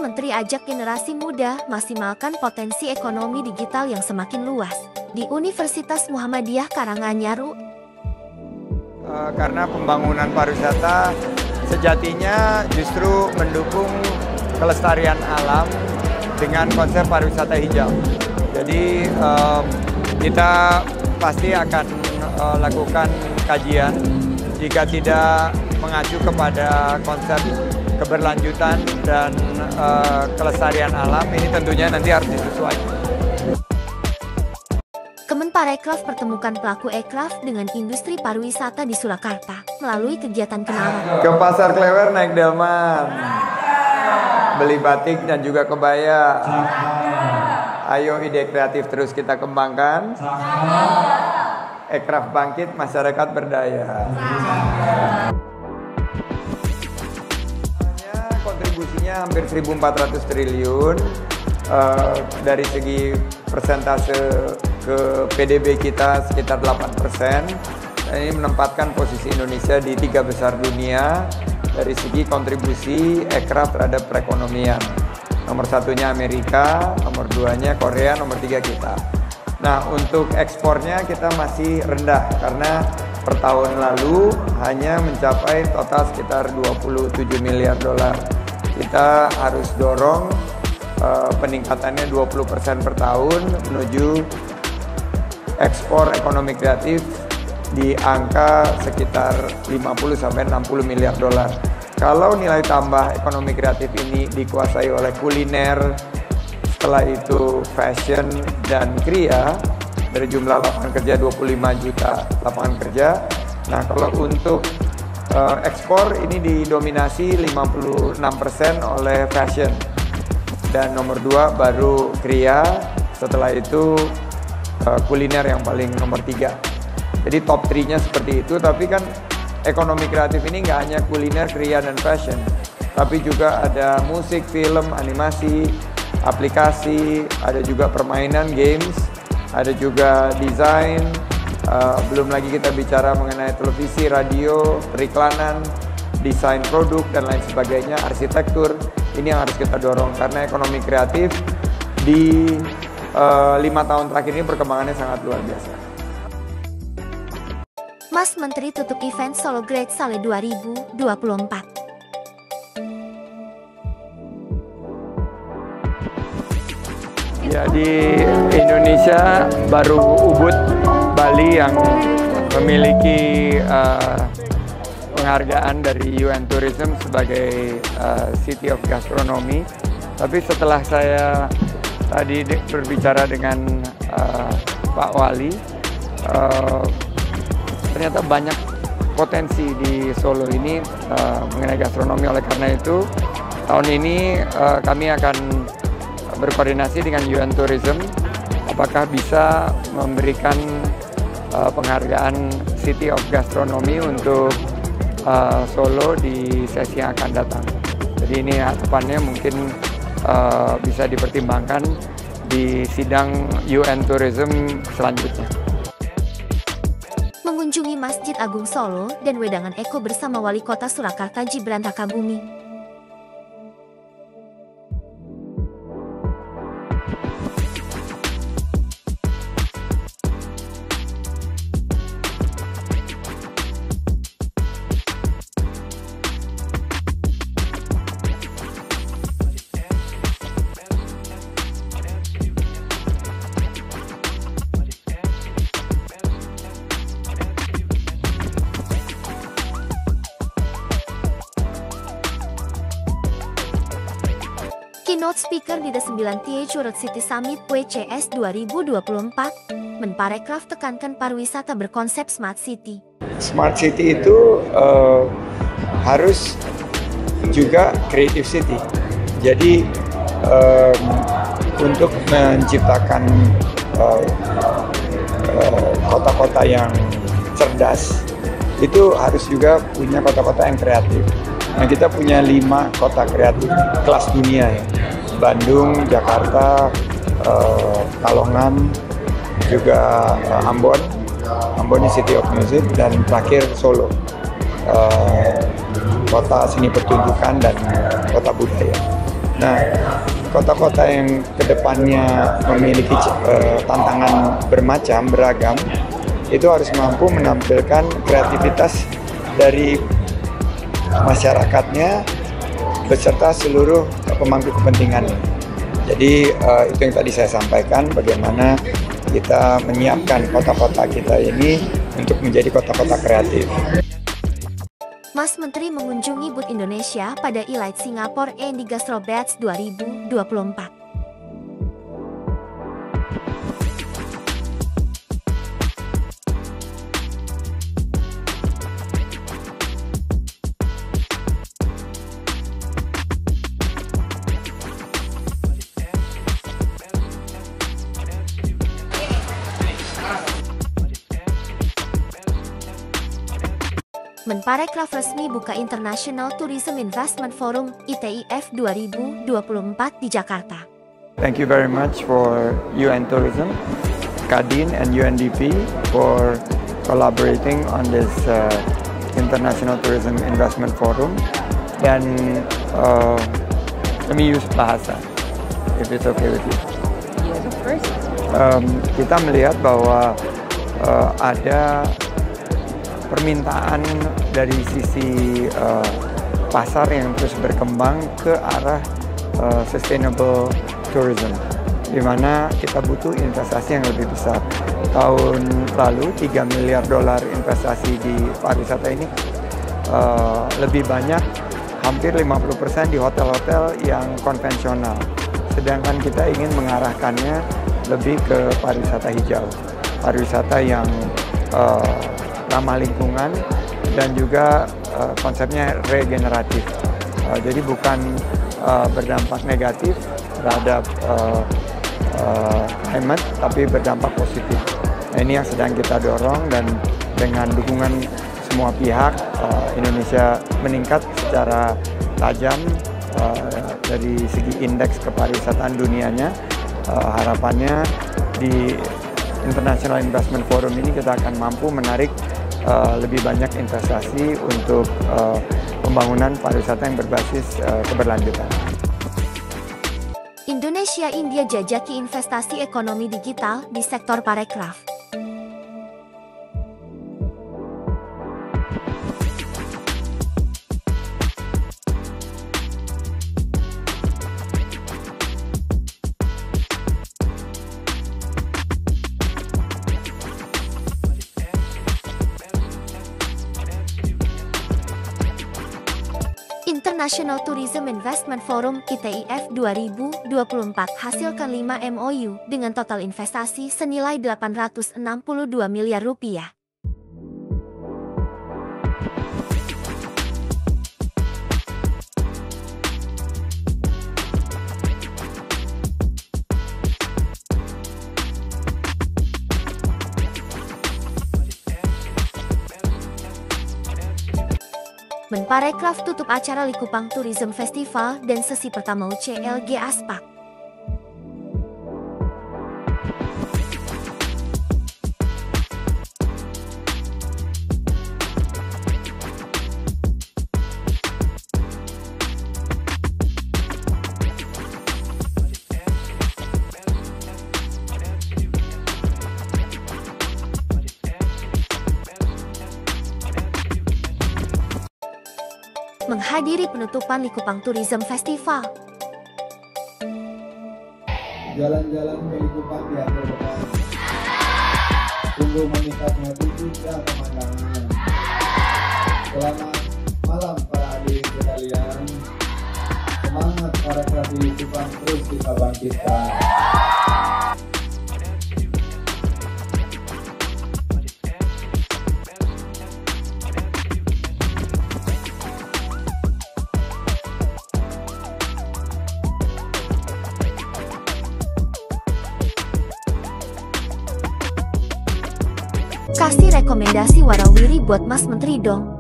Menteri ajak generasi muda maksimalkan potensi ekonomi digital yang semakin luas di Universitas Muhammadiyah Karanganyar. Karena pembangunan pariwisata sejatinya justru mendukung kelestarian alam dengan konsep pariwisata hijau. Jadi kita pasti akan lakukan kajian jika tidak mengacu kepada konsep keberlanjutan dan kelestarian alam, ini tentunya nanti harus disesuaikan. Kemenparekraf pertemukan pelaku ekraf dengan industri pariwisata di Surakarta melalui kegiatan kenalan. Ke Pasar Klewer naik delman, beli batik dan juga kebaya. Ayo ide kreatif terus kita kembangkan. Ekraf bangkit, masyarakat berdaya. Kontribusinya hampir 1.400 triliun. Dari segi persentase ke PDB kita sekitar 8%. Ini menempatkan posisi Indonesia di 3 besar dunia dari segi kontribusi ekraf terhadap perekonomian. Nomor 1-nya Amerika, nomor 2-nya Korea, nomor 3 kita. Nah, untuk ekspornya kita masih rendah karena per tahun lalu hanya mencapai total sekitar 27 miliar dolar. Kita harus dorong peningkatannya 20% per tahun menuju ekspor ekonomi kreatif di angka sekitar 50-60 miliar dolar. Kalau nilai tambah ekonomi kreatif ini dikuasai oleh kuliner, setelah itu fashion dan kriya, dari jumlah lapangan kerja 25 juta lapangan kerja. Nah, kalau untuk ekspor ini didominasi 56% oleh fashion. Dan nomor 2 baru kriya, setelah itu kuliner yang paling nomor 3. Jadi top 3-nya seperti itu, tapi kan ekonomi kreatif ini nggak hanya kuliner, kriya, dan fashion. Tapi juga ada musik, film, animasi, aplikasi, ada juga permainan, games, ada juga desain, belum lagi kita bicara mengenai televisi, radio, periklanan, desain produk, dan lain sebagainya, arsitektur. Ini yang harus kita dorong karena ekonomi kreatif di 5 tahun terakhir ini perkembangannya sangat luar biasa. Mas Menteri tutup event Solo Great Sale 2024. Ya, di Indonesia baru Ubud, Bali yang memiliki penghargaan dari UN Tourism sebagai City of Gastronomy. Tapi setelah saya tadi berbicara dengan Pak Wali, ternyata banyak potensi di Solo ini mengenai gastronomi. Oleh karena itu, tahun ini kami akan berkoordinasi dengan UN Tourism apakah bisa memberikan penghargaan City of Gastronomy untuk Solo di sesi yang akan datang. Jadi ini harapannya mungkin bisa dipertimbangkan di sidang UN Tourism selanjutnya. Mengunjungi Masjid Agung Solo dan Wedangan Eko bersama Wali Kota Surakarta Gibran Rakabuming. Keynote speaker di The 9th Curug City Summit WCS 2024, Menparekraf tekankan pariwisata berkonsep Smart City. Smart City itu harus juga Creative City. Jadi untuk menciptakan kota-kota yang cerdas, itu harus juga punya kota-kota yang kreatif. Nah, kita punya 5 kota kreatif kelas dunia ya. Bandung, Jakarta, Kalongan, juga Ambon. Ambon ini City of Music, dan terakhir Solo, kota seni pertunjukan dan kota budaya. Nah, kota-kota yang kedepannya memiliki tantangan beragam, itu harus mampu menampilkan kreativitas dari masyarakatnya beserta seluruh pemangku kepentingan. Jadi itu yang tadi saya sampaikan, bagaimana kita menyiapkan kota-kota kita ini untuk menjadi kota-kota kreatif. Mas Menteri mengunjungi booth Indonesia pada Elite Singapore and Gastrobats 2024. Menparekraf resmi buka International Tourism Investment Forum ITIF 2024 di Jakarta. Thank you very much for UN Tourism, Kadin and UNDP for collaborating on this International Tourism Investment Forum. Dan let me use bahasa, if it's okay with you. Yes, of course. Kita melihat bahwa ada permintaan dari sisi pasar yang terus berkembang ke arah sustainable tourism, di mana kita butuh investasi yang lebih besar. Tahun lalu $3 miliar investasi di pariwisata ini, lebih banyak, hampir 50% di hotel-hotel yang konvensional. Sedangkan kita ingin mengarahkannya lebih ke pariwisata hijau, pariwisata yang ramah lingkungan dan juga konsepnya regeneratif. Jadi bukan berdampak negatif terhadap climate, tapi berdampak positif. Nah, ini yang sedang kita dorong, dan dengan dukungan semua pihak, Indonesia meningkat secara tajam dari segi indeks kepariwisataan dunianya. Harapannya di International Investment Forum ini kita akan mampu menarik lebih banyak investasi untuk pembangunan pariwisata yang berbasis keberlanjutan. Indonesia-India jajaki investasi ekonomi digital di sektor parekraf. International Tourism Investment Forum ITIF 2024 hasilkan 5 MOU dengan total investasi senilai 862 miliar rupiah. Menparekraf tutup acara Likupang Tourism Festival dan sesi pertama UCLG Aspak. Menghadiri penutupan Likupang Tourism Festival. Jalan-jalan ke Likupang di akhir pekan. Sungguh menikahnya juga pemandangan. Selamat malam para hadirin sekalian. Semangat para kreatif Likupang terus kita bangkitkan. Kasih rekomendasi warawiri buat Mas Menteri dong.